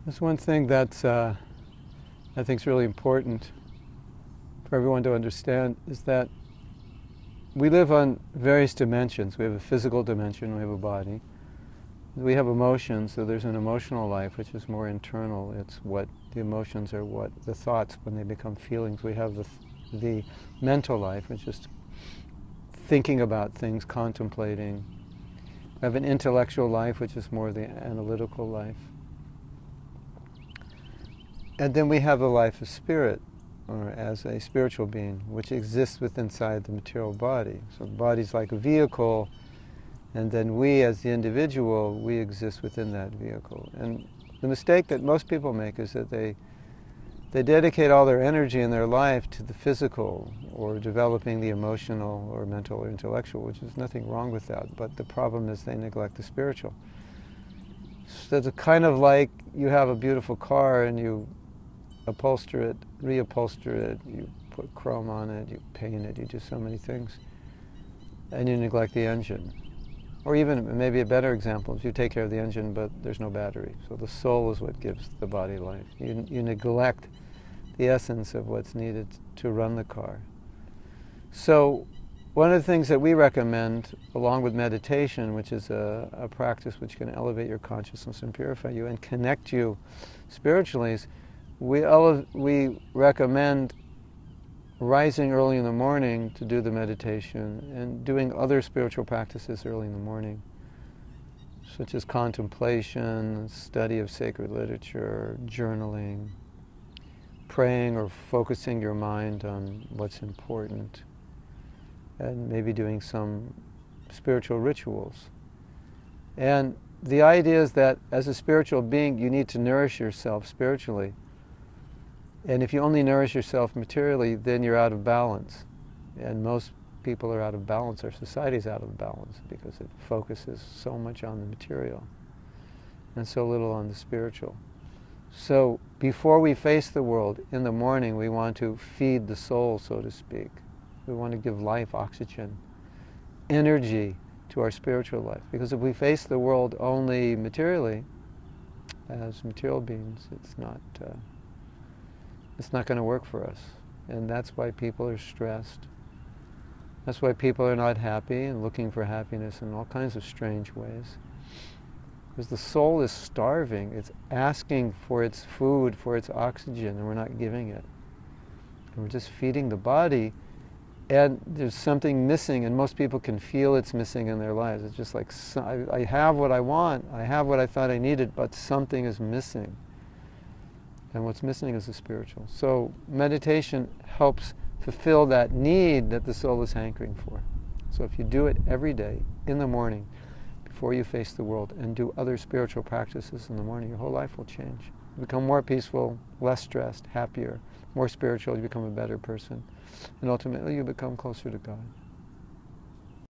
There's one thing that I think is really important for everyone to understand is that we live on various dimensions. We have a physical dimension, we have a body. We have emotions, so there's an emotional life which is more internal. It's what the emotions are, what the thoughts, when they become feelings. We have the mental life, which is thinking about things, contemplating. We have an intellectual life, which is more the analytical life. And then we have the life of spirit, or as a spiritual being, which exists within inside the material body. So the body's like a vehicle, and then we as the individual, we exist within that vehicle. And the mistake that most people make is that they dedicate all their energy in their life to the physical, or developing the emotional or mental or intellectual, which is nothing wrong with that, but the problem is they neglect the spiritual. So it's kind of like you have a beautiful car and you upholster it, reupholster it, you put chrome on it, you paint it, you do so many things, and you neglect the engine. Or even, maybe a better example is you take care of the engine, but there's no battery. So the soul is what gives the body life. You neglect the essence of what's needed to run the car. So one of the things that we recommend, along with meditation, which is a practice which can elevate your consciousness and purify you and connect you spiritually, is we recommend rising early in the morning to do the meditation and doing other spiritual practices early in the morning, such as contemplation, study of sacred literature, journaling, praying or focusing your mind on what's important, and maybe doing some spiritual rituals. And the idea is that as a spiritual being, you need to nourish yourself spiritually. And if you only nourish yourself materially, then you're out of balance. And most people are out of balance. Our society's out of balance because it focuses so much on the material and so little on the spiritual. So before we face the world, in the morning, we want to feed the soul, so to speak. We want to give life, oxygen, energy to our spiritual life. Because if we face the world only materially, as material beings, it's not going to work for us. And that's why people are stressed. That's why people are not happy and looking for happiness in all kinds of strange ways. Because the soul is starving. It's asking for its food, for its oxygen, and we're not giving it. And we're just feeding the body, and there's something missing, and most people can feel it's missing in their lives. It's just like, I have what I want, I have what I thought I needed, but something is missing. And what's missing is the spiritual. So meditation helps fulfill that need that the soul is hankering for. So if you do it every day, in the morning, before you face the world, and do other spiritual practices in the morning, your whole life will change. You become more peaceful, less stressed, happier, more spiritual, you become a better person. And ultimately you become closer to God.